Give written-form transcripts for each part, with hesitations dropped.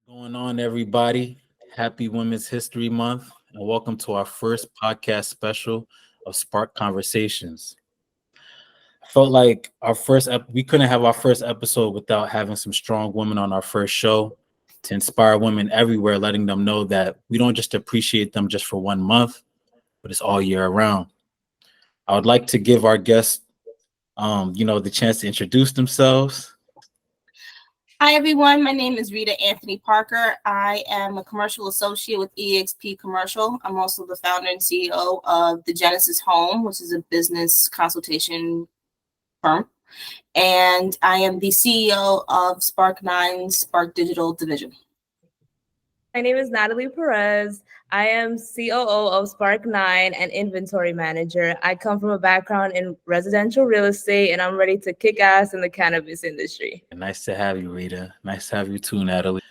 Going on, everybody? Happy Women's History Month, and welcome to our first podcast special of Spark Conversations. I felt like we couldn't have our first episode without having some strong women on our first show to inspire women everywhere, letting them know that we don't just appreciate them just for 1 month, but it's all year around. I would like to give our guests, the chance to introduce themselves. Hi, everyone. My name is Rita Anthony Parker. I am a commercial associate with Exp Commercial. I'm also the founder and CEO of the Genesis Home, which is a business consultation firm. And I am the CEO of Spark 9 Spark Digital Division. My name is Natalie Perez. I am COO of Spark 9 and inventory manager. I come from a background in residential real estate, and I'm ready to kick ass in the cannabis industry. Nice to have you, Rita. Nice to have you too, Natalie.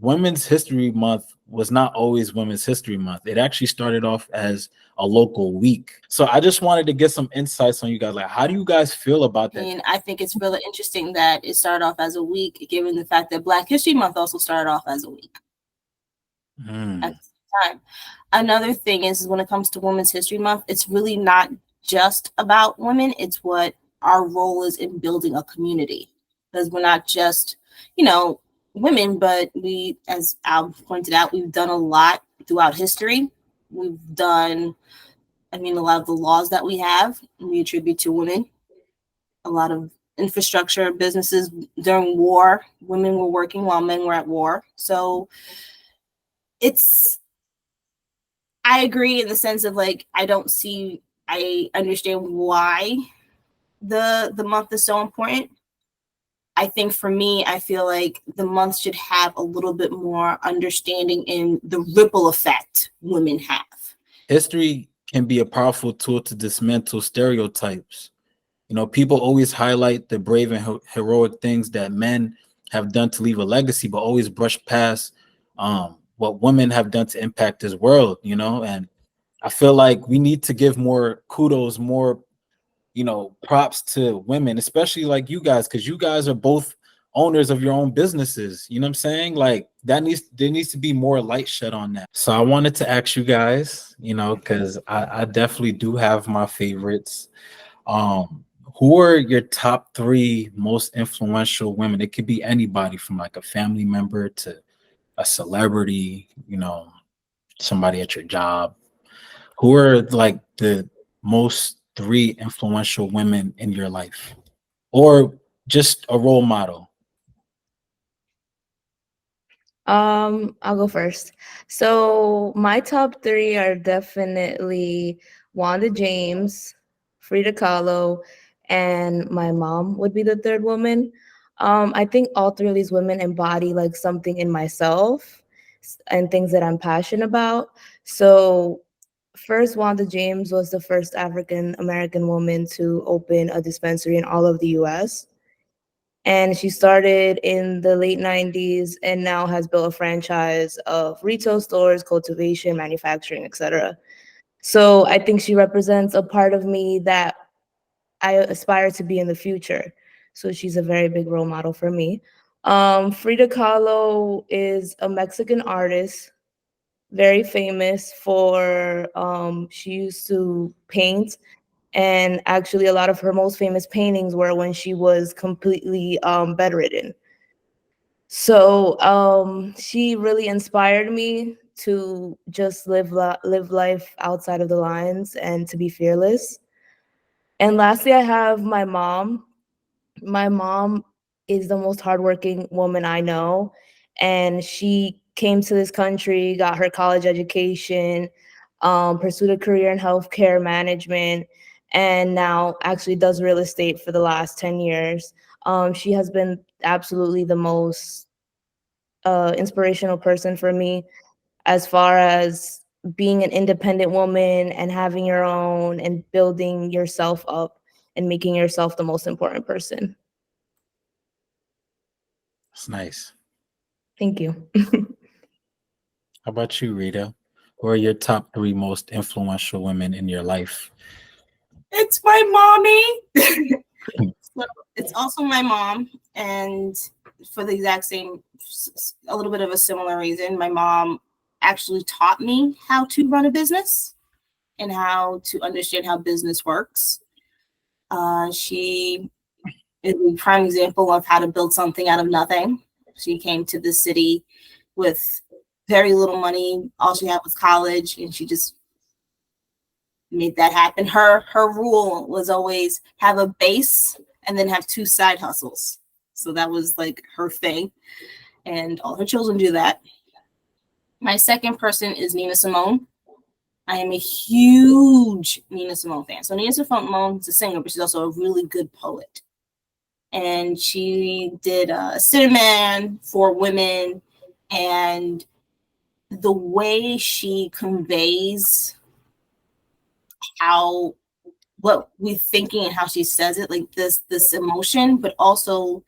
Women's History Month was not always Women's History Month. It actually started off as a local week. So I just wanted to get some insights on you guys. Like, how do you guys feel about that? And I think it's really interesting that it started off as a week, given the fact that Black History Month also started off as a week. At the same time. Another thing is when it comes to Women's History Month, it's really not just about women. It's what our role is in building a community. Because we're not just, women, but we, as Al pointed out, we've done a lot throughout history. We've done, a lot of the laws that we have, we attribute to women. A lot of infrastructure, businesses during war, women were working while men were at war. So I agree in the sense of I understand why the month is so important. I think for me, I feel like the month should have a little bit more understanding in the ripple effect women have. History can be a powerful tool to dismantle stereotypes. People always highlight the brave and heroic things that men have done to leave a legacy, but always brush past what women have done to impact this world, and I feel like we need to give more kudos, more, props to women, especially like you guys, because you guys are both owners of your own businesses. You know what I'm saying? Like there needs to be more light shed on that. So I wanted to ask you guys, because I definitely do have my favorites. Who are your top 3 most influential women? It could be anybody from like a family member to a celebrity, somebody at your job. Who are like the most 3 influential women in your life, or just a role model? I'll go first. So my top 3 are definitely Wanda James, Frida Kahlo, and my mom would be the 3rd woman. I think all 3 of these women embody like something in myself and things that I'm passionate about. So first, Wanda James was the first African American woman to open a dispensary in all of the US. And she started in the late 90s and now has built a franchise of retail stores, cultivation, manufacturing, etc. So I think she represents a part of me that I aspire to be in the future. So she's a very big role model for me. Frida Kahlo is a Mexican artist, very famous for, she used to paint, and actually a lot of her most famous paintings were when she was completely bedridden. So she really inspired me to just live life outside of the lines and to be fearless. And lastly, I have my mom. My mom is the most hardworking woman I know, and she came to this country, got her college education, pursued a career in healthcare management, and now actually does real estate for the last 10 years. She has been absolutely the most inspirational person for me as far as being an independent woman and having your own and building yourself up and making yourself the most important person. That's nice. Thank you. How about you, Rita? Who are your top 3 most influential women in your life? It's my mommy. So it's also my mom, and for the exact same, a little bit of a similar reason. My mom actually taught me how to run a business and how to understand how business works. She is a prime example of how to build something out of nothing. She came to the city with very little money. All she had was college, and she just made that happen. Her rule was always have a base and then have 2 side hustles. So that was like her thing, and all her children do that. My second person is Nina Simone. I am a huge Nina Simone fan. So Nina Simone is a singer, but she's also a really good poet. And she did Cinnamon for Women, and the way she conveys what we're thinking and how she says it, like this emotion, but also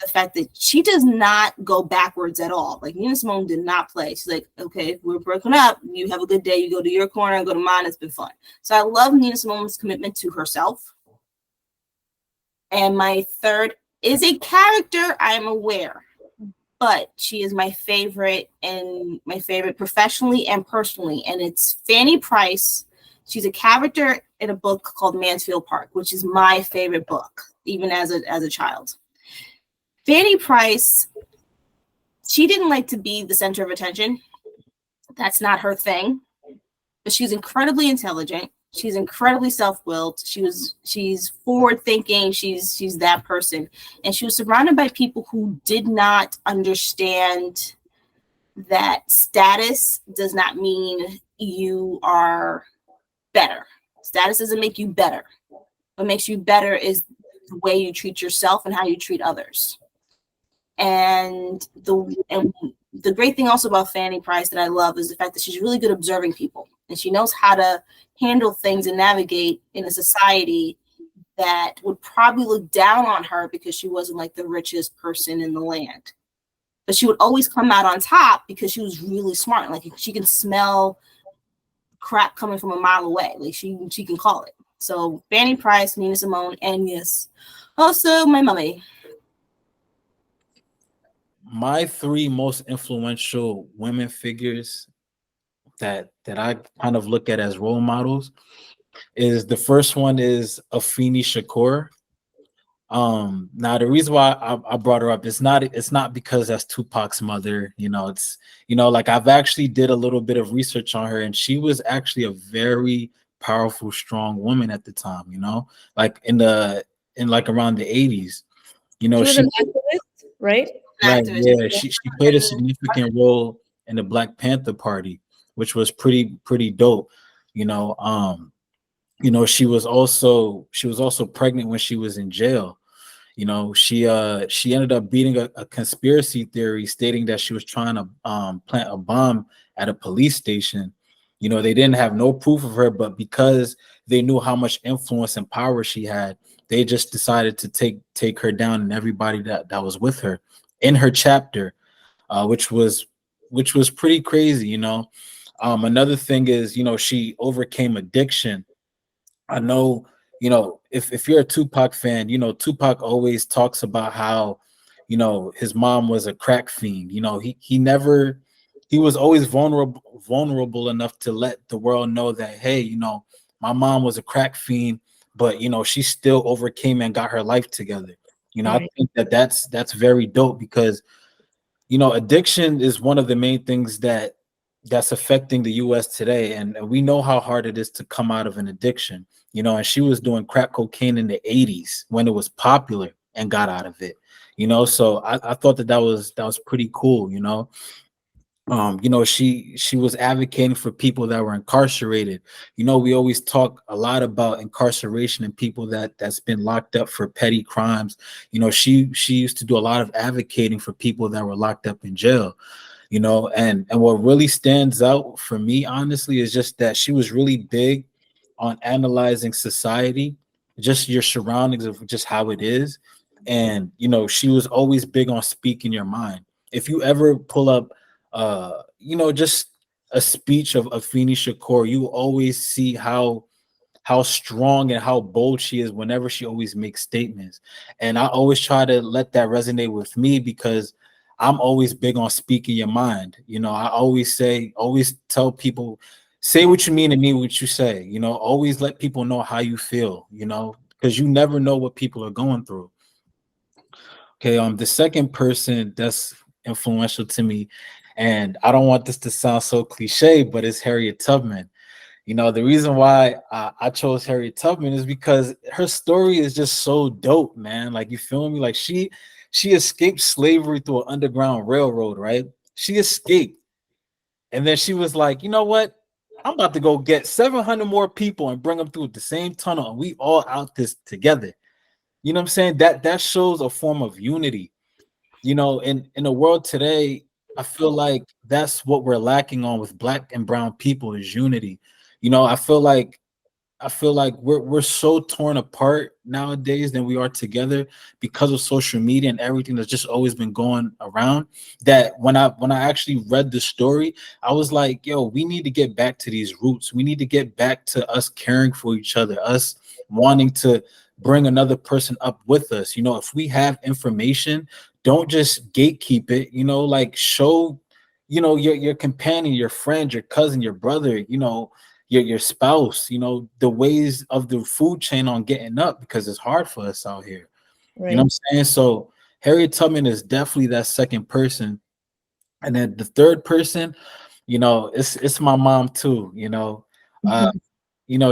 the fact that she does not go backwards at all. Like Nina Simone did not play. She's like, okay, we're breaking up. You have a good day. You go to your corner, I go to mine. It's been fun. So I love Nina Simone's commitment to herself. And my third is a character, I am aware, but she is my favorite, and my favorite professionally and personally. And it's Fanny Price. She's a character in a book called Mansfield Park, which is my favorite book, even as a child. Fanny Price, she didn't like to be the center of attention. That's not her thing. But she's incredibly intelligent. She's incredibly self-willed. She's forward-thinking. She's that person. And she was surrounded by people who did not understand that status does not mean you are better. Status doesn't make you better. What makes you better is the way you treat yourself and how you treat others. And the great thing also about Fanny Price that I love is the fact that she's really good at observing people, and she knows how to handle things and navigate in a society that would probably look down on her because she wasn't like the richest person in the land. But she would always come out on top because she was really smart. Like she can smell crap coming from a mile away. Like she can call it. So Fanny Price, Nina Simone, and yes, also my mommy. My 3 most influential women figures that I kind of look at as role models is, the first one is Afeni Shakur. Now the reason why I brought her up, it's not because that's Tupac's mother. It's like I've actually did a little bit of research on her, and she was actually a very powerful, strong woman at the time. Like in like around the 80s. She was an activist, right? Right. Yeah, she played a significant role in the Black Panther Party, which was pretty dope. She was also pregnant when she was in jail. She ended up beating a conspiracy theory stating that she was trying to plant a bomb at a police station. They didn't have no proof of her, but because they knew how much influence and power she had, they just decided to take her down and everybody that was with her in her chapter, which was pretty crazy. Another thing is, she overcame addiction. I know, if you're a Tupac fan, Tupac always talks about how, his mom was a crack fiend. He was always vulnerable enough to let the world know that, hey, my mom was a crack fiend, but she still overcame and got her life together. Right. I think that's very dope, because addiction is one of the main things that's affecting the US today, and we know how hard it is to come out of an addiction. And she was doing crack cocaine in the 80s when it was popular and got out of it. So I thought that was pretty cool. She was advocating for people that were incarcerated. We always talk a lot about incarceration and people that's been locked up for petty crimes. She used to do a lot of advocating for people that were locked up in jail. And what really stands out for me, honestly, is just that she was really big on analyzing society, just your surroundings of just how it is. And she was always big on speaking your mind. If you ever pull up just a speech of Afeni Shakur, you always see how how strong and how bold she is whenever she always makes statements. And I always try to let that resonate with me because I'm always big on speaking your mind. I always tell people, say what you mean and mean what you say. Always let people know how you feel, because you never know what people are going through. Okay, the second person that's influential to me, and I don't want this to sound so cliche, but it's Harriet Tubman. The reason why I chose Harriet Tubman is because her story is just so dope, man. Like, you feel me? Like, she escaped slavery through an underground railroad, right? She escaped. And then she was like, you know what? I'm about to go get 700 more people and bring them through the same tunnel, and we all out this together. You know what I'm saying? That shows a form of unity. In the world today, I feel like that's what we're lacking on with Black and brown people is unity. I feel like we're so torn apart nowadays than we are together because of social media and everything that's just always been going around. That when I actually read the story, I was like, yo, we need to get back to these roots. We need to get back to us caring for each other, us wanting to bring another person up with us. If we have information, don't just gatekeep it. Like, show, your companion, your friend, your cousin, your brother, your spouse, the ways of the food chain on getting up, because it's hard for us out here. Right. You know what I'm saying? So Harriet Tubman is definitely that second person. And then the third person, it's my mom too,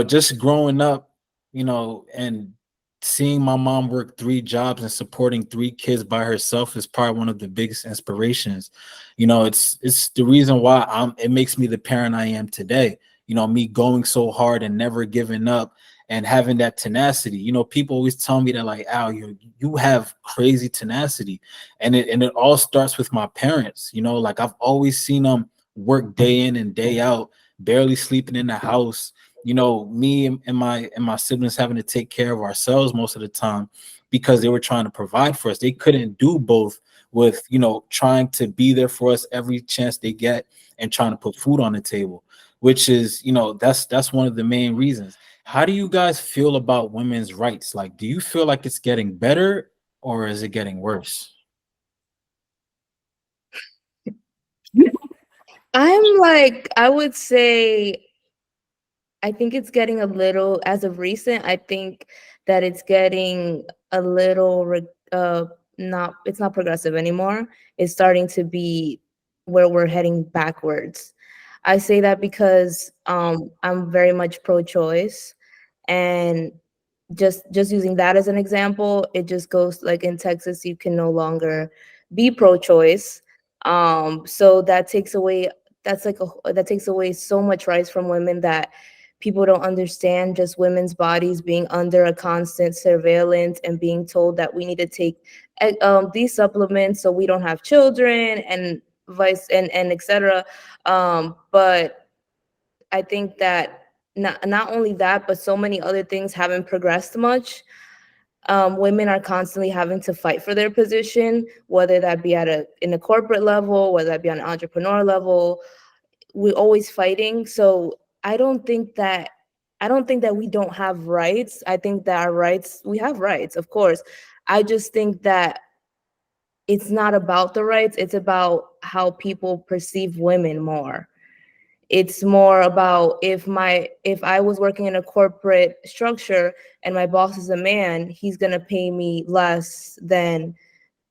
just growing up, and seeing my mom work 3 jobs and supporting 3 kids by herself is probably one of the biggest inspirations. It's the reason why it makes me the parent I am today. Me going so hard and never giving up and having that tenacity. People always tell me that, like, Al, you have crazy tenacity. And it all starts with my parents. Like, I've always seen them work day in and day out, barely sleeping in the house. Me and my siblings having to take care of ourselves most of the time because they were trying to provide for us. They couldn't do both with, trying to be there for us every chance they get and trying to put food on the table, which is, that's one of the main reasons. How do you guys feel about women's rights? Like, do you feel like it's getting better or is it getting worse? I would say, I think it's getting a little, as of recent, I think that it's getting a little, it's not progressive anymore. It's starting to be where we're heading backwards. I say that because I'm very much pro-choice, and just using that as an example, it just goes like in Texas, you can no longer be pro-choice. So that takes away that takes away so much rights from women that people don't understand. Just women's bodies being under a constant surveillance and being told that we need to take these supplements so we don't have children and etc. But I think that not only that, but so many other things haven't progressed much. Women are constantly having to fight for their position, whether that be in a corporate level, whether that be on an entrepreneur level. We're always fighting. So I don't think that we don't have rights. I think that we have rights, of course. I just think that it's not about the rights, it's about how people perceive women more. It's more about if I was working in a corporate structure and my boss is a man, he's going to pay me less than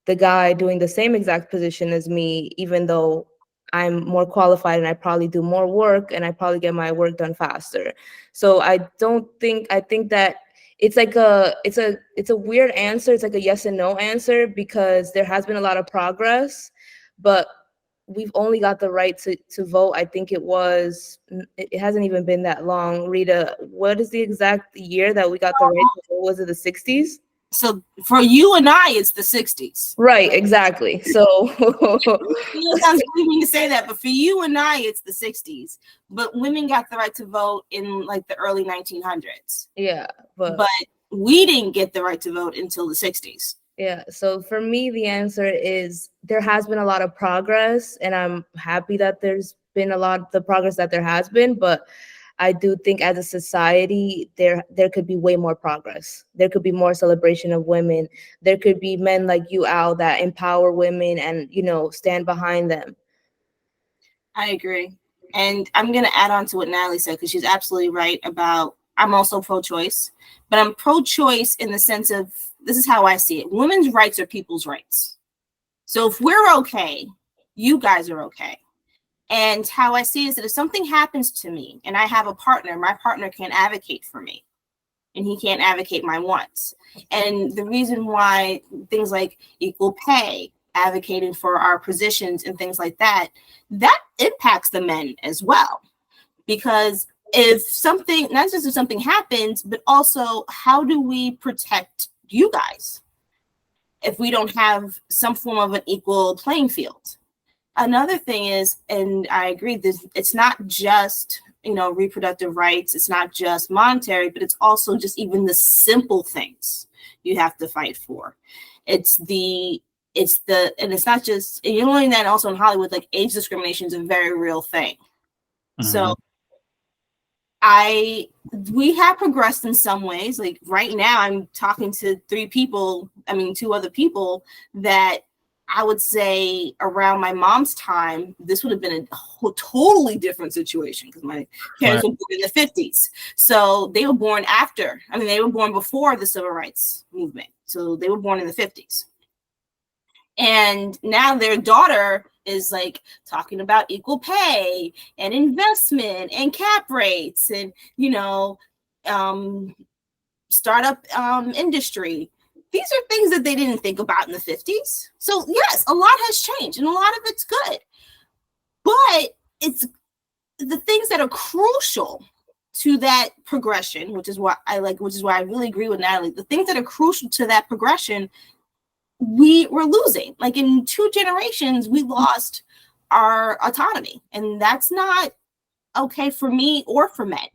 the guy doing the same exact position as me, even though I'm more qualified and I probably do more work and I probably get my work done faster. So I think that it's a weird answer. It's like a yes and no answer, because there has been a lot of progress, but we've only got the right to vote. I think it hasn't even been that long. Rita, what is the exact year that we got the right to vote? Was it the 60s? So for you and I, it's the 60s. Right, exactly. So it sounds funny to say that, but for you and I, it's the 60s. But women got the right to vote in like the early 1900s. Yeah, but we didn't get the right to vote until the 60s. Yeah, so for me, the answer is there has been a lot of progress, and I'm happy that there's been a lot of the progress that there has been, but I do think as a society, there could be way more progress. There could be more celebration of women. There could be men like you, Al, that empower women and, stand behind them. I agree. And I'm going to add on to what Natalie said, because she's absolutely right about, I'm also pro-choice, but I'm pro-choice in the sense of, this is how I see it. Women's rights are people's rights. So if we're okay, you guys are okay. And how I see it is that if something happens to me and I have a partner, my partner can advocate for me and he can't advocate my wants. And the reason why things like equal pay, advocating for our positions and things like that, that impacts the men as well. Because if something, not just if something happens, but also how do we protect you guys if we don't have some form of an equal playing field? Another thing is, and I agree, this, it's not just, reproductive rights, it's not just monetary, but it's also just even the simple things you have to fight for. And it's not just, and you're learning that also in Hollywood, like age discrimination is a very real thing. Mm-hmm. So we have progressed in some ways. Like right now, I'm talking to two other people that I would say around my mom's time, this would have been a totally different situation because my parents were born in the 50s. So they were born they were born before the civil rights movement. So they were born in the 50s. And now their daughter is like talking about equal pay and investment and cap rates and, startup industry. These are things that they didn't think about in the 50s. So yes, a lot has changed and a lot of it's good. But it's the things that are crucial to that progression, which is why I really agree with Natalie. The things that are crucial to that progression, we were losing. Like in 2 generations, we lost our autonomy. And that's not okay for me or for men.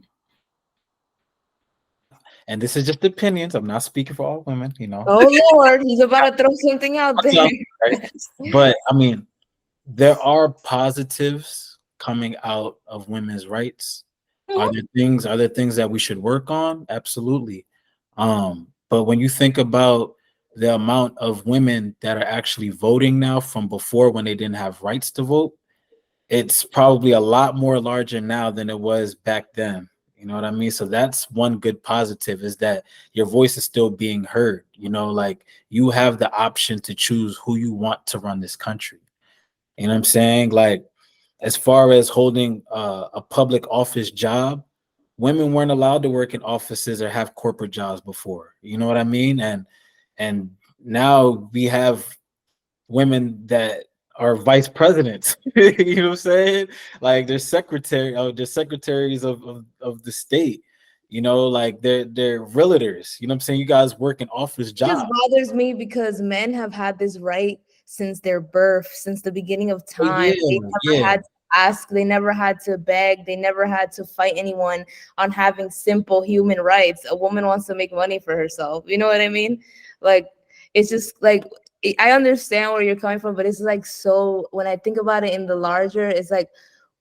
And this is just opinions. I'm not speaking for all women, Oh Lord, he's about to throw something out there. Right? But I mean, there are positives coming out of women's rights. Mm-hmm. Are there things that we should work on? Absolutely. But when you think about the amount of women that are actually voting now from before when they didn't have rights to vote, it's probably a lot more larger now than it was back then. You know what I mean? So that's one good positive, is that your voice is still being heard. Like you have the option to choose who you want to run this country. You know what I'm saying? Like as far as holding a public office job, women weren't allowed to work in offices or have corporate jobs before. You know what I mean? And now we have women that are vice presidents. You know what I'm saying? Like they're secretaries of the state. Like they're realtors. You know what I'm saying? You guys work in office jobs. It just bothers me because men have had this right since their birth, since the beginning of time. They never had to ask, they never had to beg, they never had to fight anyone on having simple human rights. A woman wants to make money for herself. You know what I mean? Like it's just like, I understand where you're coming from, but it's like, so when I think about it in the larger, it's like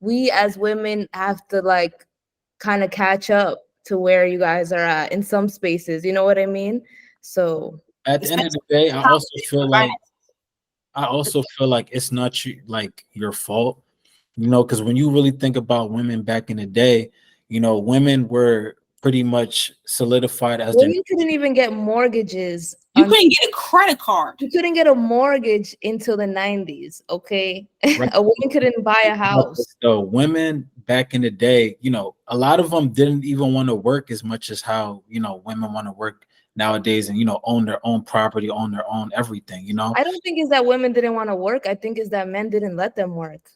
we as women have to like kind of catch up to where you guys are at in some spaces. You know what I mean? So at the end of the day, I also feel like it's not your fault, because when you really think about women back in the day, women were pretty much solidified as women couldn't even get mortgages. You couldn't get a credit card. You couldn't get a mortgage until the 90s. Okay. Right. A woman couldn't buy a house. So women back in the day, a lot of them didn't even want to work as much as how, women want to work nowadays and, own their own property, own their own everything, I don't think it's that women didn't want to work. I think it's that men didn't let them work.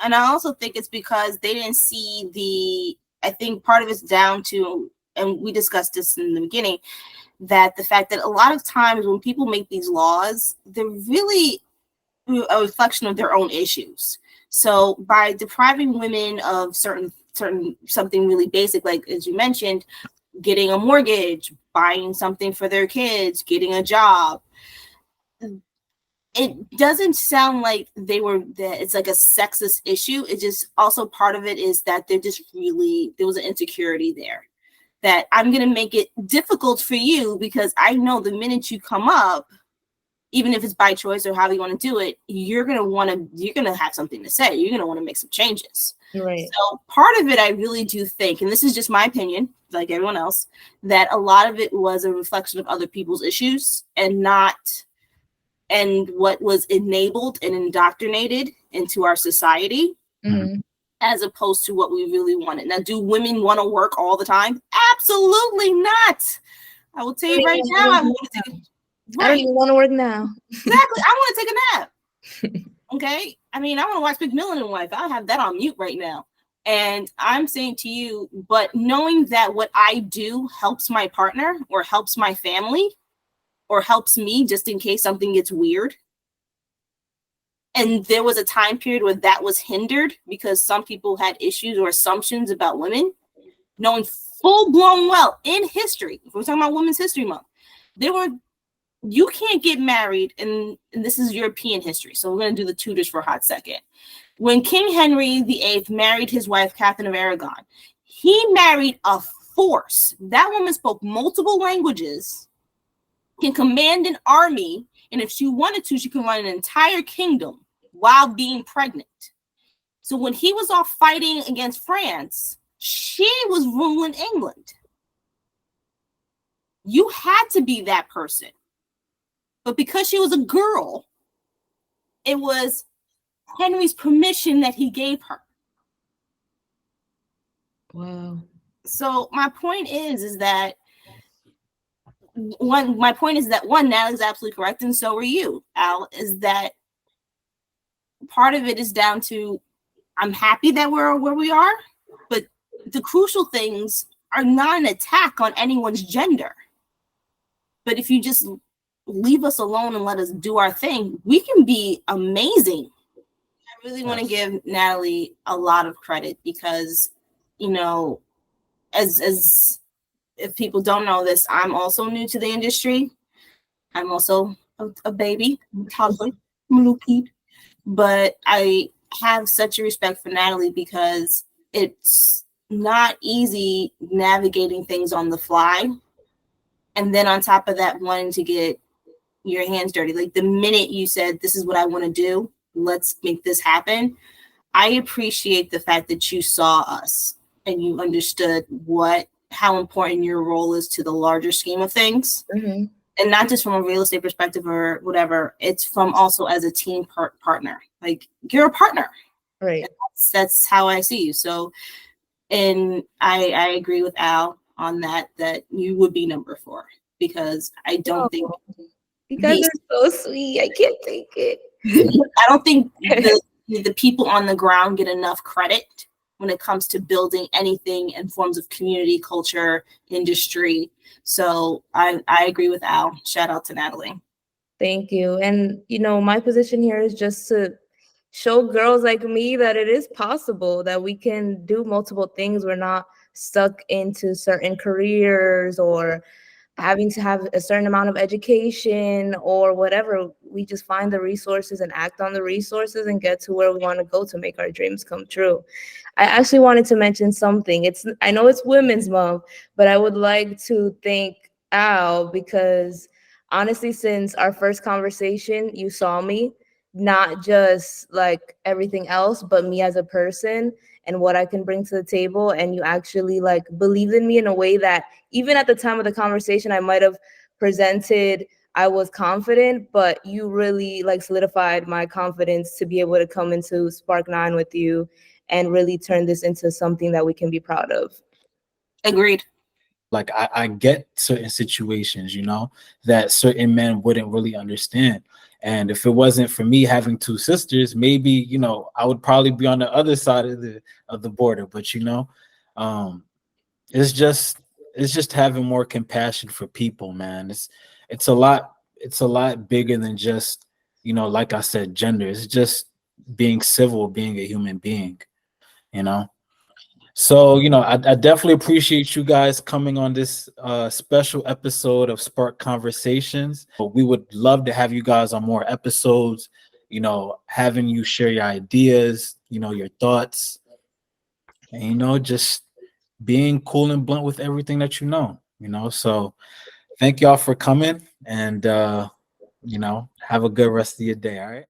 And I also think it's because they didn't see I think part of it's down to, and we discussed this in the beginning, that the fact that a lot of times when people make these laws, they're really a reflection of their own issues. So by depriving women of certain something really basic, like as you mentioned, getting a mortgage, buying something for their kids, getting a job, it doesn't sound like that it's like a sexist issue. It just also part of it is that there was an insecurity there, that I'm going to make it difficult for you because I know the minute you come up, even if it's by choice or how you want to do it, you're going to have something to say. You're going to want to make some changes. Right. So part of it, I really do think, and this is just my opinion, like everyone else, that a lot of it was a reflection of other people's issues and what was enabled and indoctrinated into our society, as opposed to what we really wanted. Now, do women want to work all the time? Absolutely not. I will tell you right now, I don't even want to work now. Exactly. I want to take a nap. Okay. I mean, I want to watch McMillan and Wife. I have that on mute right now. And I'm saying to you, but knowing that what I do helps my partner or helps my family or helps me just in case something gets weird. And there was a time period where that was hindered because some people had issues or assumptions about women, knowing full blown well in history. If we're talking about Women's History Month, you can't get married, and this is European history. So we're going to do the Tudors for a hot second. When King Henry VIII married his wife, Catherine of Aragon, he married a force. That woman spoke multiple languages, can command an army, and if she wanted to, she can run an entire kingdom while being pregnant. So when he was off fighting against France, she was ruling England. You had to be that person. But because she was a girl, it was Henry's permission that he gave her. Wow. So my point is that Natalie's absolutely correct, and so are you, Al, is that part of it is down to, I'm happy that we're where we are, but the crucial things are not an attack on anyone's gender. But if you just leave us alone and let us do our thing, we can be amazing. I really want to give Natalie a lot of credit because, as if people don't know this, I'm also new to the industry. I'm also a baby, I'm a toddler, I'm a little kid. But I have such a respect for Natalie because it's not easy navigating things on the fly. And then on top of that, wanting to get your hands dirty. Like the minute you said, this is what I want to do, let's make this happen. I appreciate the fact that you saw us and you understood how important your role is to the larger scheme of things. Mm-hmm. And not just from a real estate perspective or whatever, it's from also as a team partner. Like you're a partner. Right. That's how I see you. So, and I agree with Al on that you would be number 4 because I don't think you guys are so sweet. I can't take it. I don't think the people on the ground get enough credit when it comes to building anything in forms of community, culture, industry. So I agree with Al. Shout out to Natalie. Thank you. And, my position here is just to show girls like me that it is possible, that we can do multiple things. We're not stuck into certain careers or having to have a certain amount of education or whatever. We just find the resources and act on the resources and get to where we want to go to make our dreams come true. I actually wanted to mention something. I know it's Women's Month, but I would like to thank Al because honestly, since our first conversation, you saw me, not just like everything else, but me as a person and what I can bring to the table. And you actually believed in me in a way that even at the time of the conversation, I might have presented, I was confident, but you really solidified my confidence to be able to come into Spark 9 with you and really turn this into something that we can be proud of. Agreed. Like I get certain situations, that certain men wouldn't really understand. And if it wasn't for me having 2 sisters, maybe, I would probably be on the other side of the border. But, it's just having more compassion for people, man. It's a lot bigger than just, like I said, gender. It's just being civil, being a human being, So, I definitely appreciate you guys coming on this special episode of Spark Conversations. We would love to have you guys on more episodes, having you share your ideas, your thoughts, and, just being cool and blunt with everything that So thank y'all for coming, and, have a good rest of your day. All right.